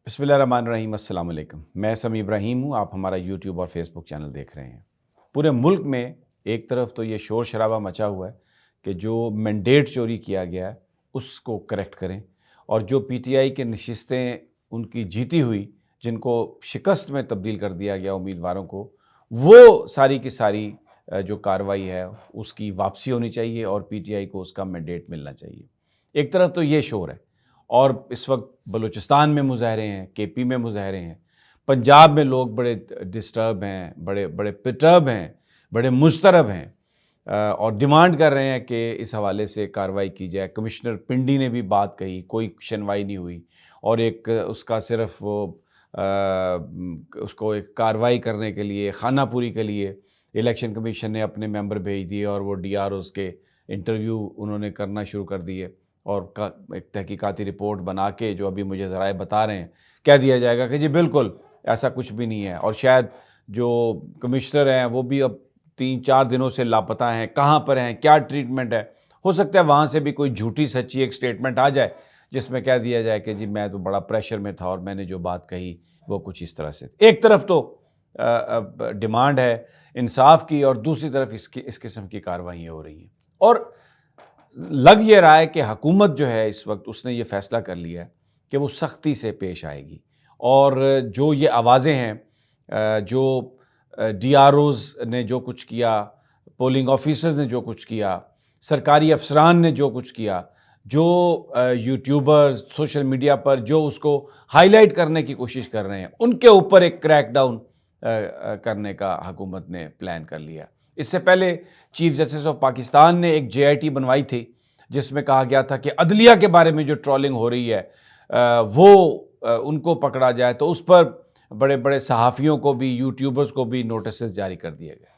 بسم اللہ الرحمن الرحیم۔ السلام علیکم، میں سمیع ابراہیم ہوں۔ آپ ہمارا یوٹیوب اور فیس بک چینل دیکھ رہے ہیں۔ پورے ملک میں ایک طرف تو یہ شور شرابہ مچا ہوا ہے کہ جو مینڈیٹ چوری کیا گیا ہے اس کو کریکٹ کریں، اور جو پی ٹی آئی کے نشستیں ان کی جیتی ہوئی جن کو شکست میں تبدیل کر دیا گیا امیدواروں کو، وہ ساری کی ساری جو کارروائی ہے اس کی واپسی ہونی چاہیے اور پی ٹی آئی کو اس کا مینڈیٹ ملنا چاہیے۔ ایک طرف تو یہ شور ہے، اور اس وقت بلوچستان میں مظاہرے ہیں، کے پی میں مظاہرے ہیں، پنجاب میں لوگ بڑے ڈسٹرب ہیں، بڑے پرٹرب ہیں، بڑے مضطرب ہیں، اور ڈیمانڈ کر رہے ہیں کہ اس حوالے سے کارروائی کی جائے۔ کمشنر پنڈی نے بھی بات کہی، کوئی سنوائی نہیں ہوئی، اور ایک اس کا صرف وہ اس کو ایک کارروائی کرنے کے لیے، خانہ پوری کے لیے الیکشن کمیشن نے اپنے ممبر بھیج دیے، اور وہ ڈی آر اوز کے انٹرویو انہوں نے کرنا شروع کر دیے، اور ایک تحقیقاتی رپورٹ بنا کے جو ابھی مجھے ذرائع بتا رہے ہیں کہہ دیا جائے گا کہ جی بالکل ایسا کچھ بھی نہیں ہے، اور شاید جو کمشنر ہیں وہ بھی اب 3-4 دنوں سے لاپتہ ہیں، کہاں پر ہیں، کیا ٹریٹمنٹ ہے۔ ہو سکتا ہے وہاں سے بھی کوئی جھوٹی سچی ایک سٹیٹمنٹ آ جائے جس میں کہہ دیا جائے کہ جی میں تو بڑا پریشر میں تھا اور میں نے جو بات کہی وہ کچھ اس طرح سے۔ ایک طرف تو ڈیمانڈ ہے انصاف کی، اور دوسری طرف اس قسم کی کارروائیاں ہو رہی ہیں، اور لگ یہ رہا ہے کہ حکومت جو ہے اس وقت اس نے یہ فیصلہ کر لیا ہے کہ وہ سختی سے پیش آئے گی، اور جو یہ آوازیں ہیں، جو ڈی آر اوز نے جو کچھ کیا، پولنگ آفیسرز نے جو کچھ کیا، سرکاری افسران نے جو کچھ کیا، جو یوٹیوبرز سوشل میڈیا پر جو اس کو ہائی لائٹ کرنے کی کوشش کر رہے ہیں، ان کے اوپر ایک کریک ڈاؤن کرنے کا حکومت نے پلان کر لیا۔ اس سے پہلے چیف جسٹس آف پاکستان نے ایک جے آئی ٹی بنوائی تھی جس میں کہا گیا تھا کہ عدلیہ کے بارے میں جو ٹرولنگ ہو رہی ہے وہ ان کو پکڑا جائے، تو اس پر بڑے بڑے صحافیوں کو بھی، یوٹیوبرز کو بھی نوٹسز جاری کر دیے گئے۔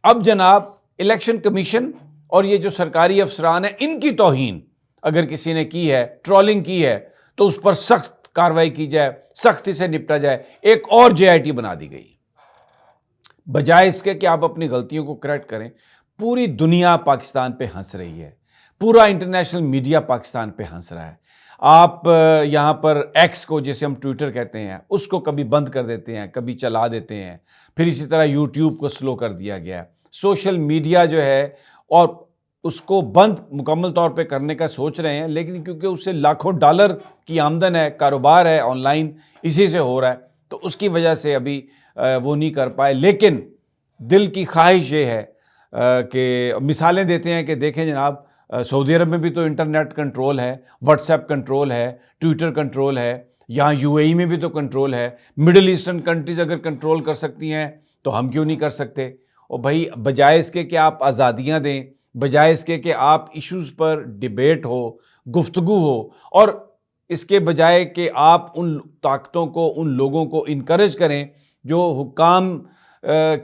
اب جناب الیکشن کمیشن اور یہ جو سرکاری افسران ہیں ان کی توہین اگر کسی نے کی ہے، ٹرولنگ کی ہے، تو اس پر سخت کارروائی کی جائے، سختی سے نپٹا جائے۔ ایک اور جے آئی ٹی بنا دی گئی، بجائے اس کے کہ آپ اپنی غلطیوں کو کریکٹ کریں۔ پوری دنیا پاکستان پہ ہنس رہی ہے، پورا انٹرنیشنل میڈیا پاکستان پہ ہنس رہا ہے۔ آپ یہاں پر ایکس کو، جسے ہم ٹویٹر کہتے ہیں، اس کو کبھی بند کر دیتے ہیں، کبھی چلا دیتے ہیں، پھر اسی طرح یوٹیوب کو سلو کر دیا گیا۔ سوشل میڈیا جو ہے، اور اس کو بند مکمل طور پہ کرنے کا سوچ رہے ہیں، لیکن کیونکہ اس سے لاکھوں ڈالر کی آمدن ہے، کاروبار ہے آن لائن، اسی سے ہو رہا ہے، تو اس کی وجہ سے ابھی وہ نہیں کر پائے۔ لیکن دل کی خواہش یہ ہے کہ مثالیں دیتے ہیں کہ دیکھیں جناب، سعودی عرب میں بھی تو انٹرنیٹ کنٹرول ہے، واٹس ایپ کنٹرول ہے، ٹویٹر کنٹرول ہے، یہاں یو اے ای میں بھی تو کنٹرول ہے۔ مڈل ایسٹرن کنٹریز اگر کنٹرول کر سکتی ہیں تو ہم کیوں نہیں کر سکتے؟ اور بھائی بجائے اس کے کہ آپ آزادیاں دیں، بجائے اس کے کہ آپ ایشوز پر ڈیبیٹ ہو، گفتگو ہو، اور اس کے بجائے کہ آپ ان طاقتوں کو، ان لوگوں کو انکریج کریں جو حکام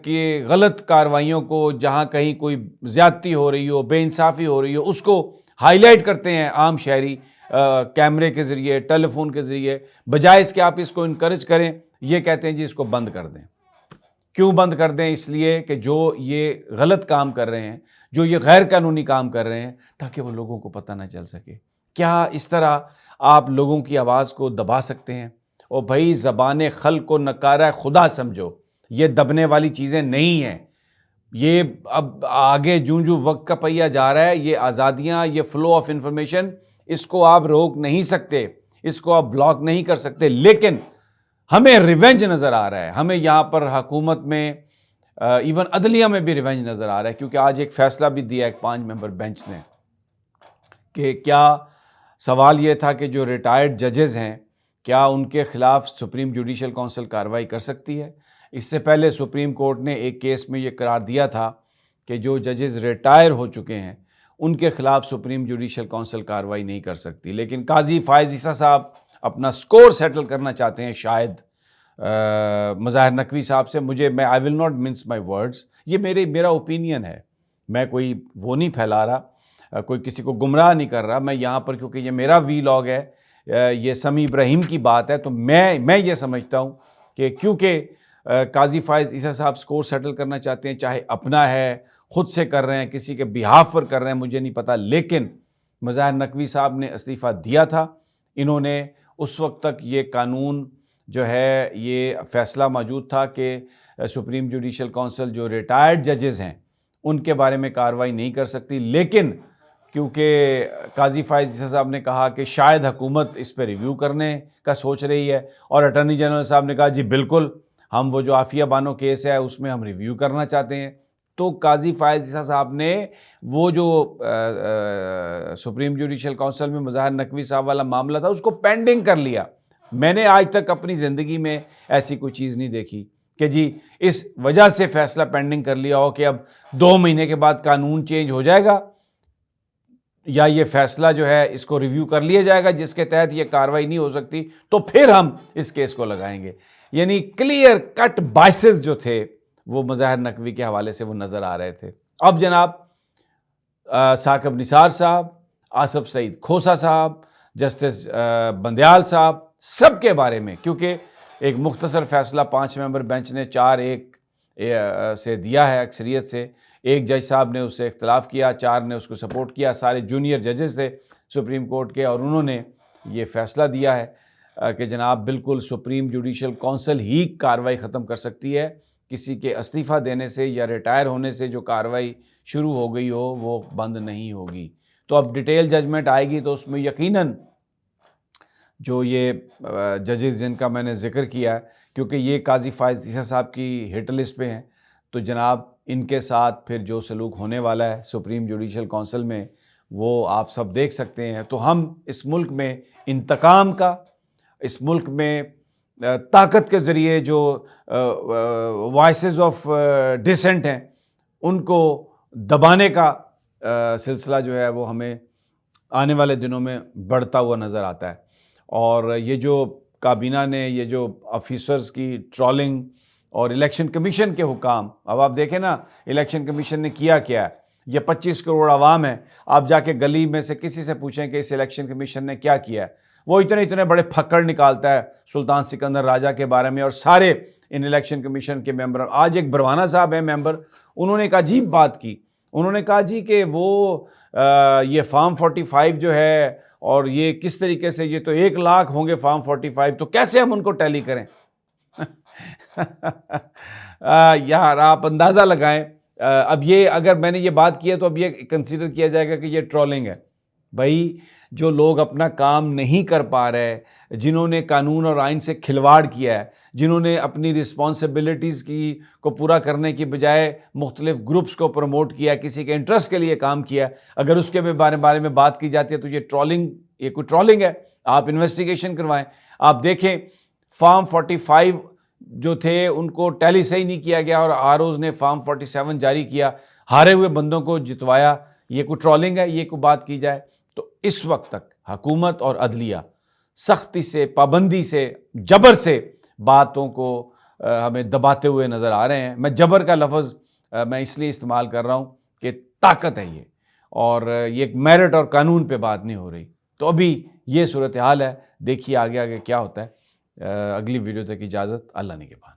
کی غلط کارروائیوں کو، جہاں کہیں کوئی زیادتی ہو رہی ہو، بے انصافی ہو رہی ہو، اس کو ہائی لائٹ کرتے ہیں عام شہری کیمرے کے ذریعے، ٹیلی فون کے ذریعے، بجائے اس کے آپ اس کو انکریج کریں، یہ کہتے ہیں جی اس کو بند کر دیں۔ کیوں بند کر دیں؟ اس لیے کہ جو یہ غلط کام کر رہے ہیں، جو یہ غیر قانونی کام کر رہے ہیں، تاکہ وہ لوگوں کو پتہ نہ چل سکے۔ کیا اس طرح آپ لوگوں کی آواز کو دبا سکتے ہیں؟ اور بھائی زبان خلق کو نکارہ خدا سمجھو، یہ دبنے والی چیزیں نہیں ہیں۔ یہ اب آگے جوں وقت کا پہیہ جا رہا ہے، یہ آزادیاں، یہ فلو آف انفارمیشن، اس کو آپ روک نہیں سکتے، اس کو آپ بلاک نہیں کر سکتے، لیکن ہمیں ریونج نظر آ رہا ہے۔ ہمیں یہاں پر حکومت میں، ایون عدلیہ میں بھی ریونج نظر آ رہا ہے، کیونکہ آج ایک فیصلہ بھی دیا ایک 5 ممبر بینچ نے کہ کیا سوال یہ تھا کہ جو ریٹائرڈ ججز ہیں، کیا ان کے خلاف سپریم جوڈیشل کونسل کارروائی کر سکتی ہے؟ اس سے پہلے سپریم کورٹ نے ایک کیس میں یہ قرار دیا تھا کہ جو ججز ریٹائر ہو چکے ہیں ان کے خلاف سپریم جوڈیشل کونسل کارروائی نہیں کر سکتی، لیکن قاضی فائز عیسیٰ صاحب اپنا سکور سیٹل کرنا چاہتے ہیں شاید مظاہر نقوی صاحب سے۔ میں I will not mince my words, یہ میرا اوپینین ہے، میں کوئی وہ نہیں پھیلا رہا، کوئی کسی کو گمراہ نہیں کر رہا، میں یہاں پر کیونکہ یہ میرا ویلاگ ہے، یہ سمیع ابراہیم کی بات ہے، تو میں یہ سمجھتا ہوں کہ کیونکہ قاضی فائز عیسیٰ صاحب سکور سیٹل کرنا چاہتے ہیں، چاہے اپنا ہے، خود سے کر رہے ہیں، کسی کے بیہاف پر کر رہے ہیں، مجھے نہیں پتا، لیکن مظاہر نقوی صاحب نے استعفیٰ دیا تھا۔ انہوں نے اس وقت تک یہ قانون جو ہے یہ فیصلہ موجود تھا کہ سپریم جوڈیشل کونسل جو ریٹائرڈ ججز ہیں ان کے بارے میں کارروائی نہیں کر سکتی، لیکن کیونکہ قاضی فائز عیسی صاحب نے کہا کہ شاید حکومت اس پہ ریویو کرنے کا سوچ رہی ہے، اور اٹارنی جنرل صاحب نے کہا جی بالکل ہم وہ جو عافیہ بانو کیس ہے اس میں ہم ریویو کرنا چاہتے ہیں، تو قاضی فائز عیسی صاحب نے وہ جو سپریم جوڈیشل کونسل میں مظاہر نقوی صاحب والا معاملہ تھا اس کو پینڈنگ کر لیا۔ میں نے آج تک اپنی زندگی میں ایسی کوئی چیز نہیں دیکھی کہ جی اس وجہ سے فیصلہ پینڈنگ کر لیا ہو کہ اب 2 مہینے کے بعد قانون چینج ہو جائے گا یا یہ فیصلہ جو ہے اس کو ریویو کر لیا جائے گا جس کے تحت یہ کارروائی نہیں ہو سکتی تو پھر ہم اس کیس کو لگائیں گے۔ یعنی کلیئر کٹ بائسز جو تھے وہ مظاہر نقوی کے حوالے سے وہ نظر آ رہے تھے۔ اب جناب ثاقب نثار صاحب، آصف سعید کھوسہ صاحب، جسٹس بندیال صاحب، سب کے بارے میں کیونکہ ایک مختصر فیصلہ 5 ممبر بینچ نے 4-1 سے دیا ہے اکثریت سے، ایک جج صاحب نے اس سے اختلاف کیا، 4 نے اس کو سپورٹ کیا، سارے جونیئر ججز تھے سپریم کورٹ کے، اور انہوں نے یہ فیصلہ دیا ہے کہ جناب بالکل سپریم جوڈیشل کونسل ہی کارروائی ختم کر سکتی ہے، کسی کے استعفیٰ دینے سے یا ریٹائر ہونے سے جو کارروائی شروع ہو گئی ہو وہ بند نہیں ہوگی۔ تو اب ڈیٹیل ججمنٹ آئے گی تو اس میں یقیناً جو یہ ججز جن کا میں نے ذکر کیا ہے کیونکہ یہ قاضی فائز عیسی صاحب کی ہٹ لسٹ پہ ہیں، تو جناب ان کے ساتھ پھر جو سلوک ہونے والا ہے سپریم جوڈیشل کونسل میں وہ آپ سب دیکھ سکتے ہیں۔ تو ہم اس ملک میں انتقام کا، اس ملک میں طاقت کے ذریعے جو وائسز آف ڈسینٹ ہیں ان کو دبانے کا سلسلہ جو ہے وہ ہمیں آنے والے دنوں میں بڑھتا ہوا نظر آتا ہے، اور یہ جو کابینہ نے یہ جو آفیسرز کی ٹرولنگ اور الیکشن کمیشن کے حکام، اب آپ دیکھیں نا الیکشن کمیشن نے کیا ہے، یہ 25 کروڑ عوام ہے، آپ جا کے گلی میں سے کسی سے پوچھیں کہ اس الیکشن کمیشن نے کیا ہے، وہ اتنے بڑے پھکڑ نکالتا ہے سلطان سکندر راجہ کے بارے میں اور سارے ان الیکشن کمیشن کے ممبر۔ آج ایک بروانہ صاحب ہیں ممبر، انہوں نے ایک عجیب بات کی، انہوں نے کہا جی کہ وہ یہ فارم 45 جو ہے اور یہ کس طریقے سے، یہ تو 1 لاکھ ہوں گے فارم 45، تو کیسے ہم ان کو ٹیلی کریں؟ یار آپ اندازہ لگائیں، اب یہ اگر میں نے یہ بات کی ہے تو اب یہ کنسیڈر کیا جائے گا کہ یہ ٹرولنگ ہے۔ بھائی جو لوگ اپنا کام نہیں کر پا رہے، جنہوں نے قانون اور آئین سے کھلواڑ کیا ہے، جنہوں نے اپنی رسپانسبلٹیز کو پورا کرنے کی بجائے مختلف گروپس کو پروموٹ کیا، کسی کے انٹرسٹ کے لیے کام کیا، اگر اس کے بارے میں بات کی جاتی ہے تو یہ کوئی ٹرولنگ ہے۔ آپ انویسٹیگیشن کروائیں، آپ دیکھیں فارم 45 جو تھے ان کو ٹیلی صحیح نہیں کیا گیا اور آروز نے فارم 47 جاری کیا، ہارے ہوئے بندوں کو جتوایا، یہ کوئی ٹرولنگ ہے؟ یہ کوئی بات کی جائے تو اس وقت تک حکومت اور عدلیہ سختی سے، پابندی سے، جبر سے باتوں کو ہمیں دباتے ہوئے نظر آ رہے ہیں۔ میں جبر کا لفظ میں اس لیے استعمال کر رہا ہوں کہ طاقت ہے یہ، اور یہ ایک میرٹ اور قانون پہ بات نہیں ہو رہی۔ تو ابھی یہ صورتحال ہے، دیکھیے آگے کیا ہوتا ہے۔ اگلی ویڈیو تک اجازت، اللہ نگہبان۔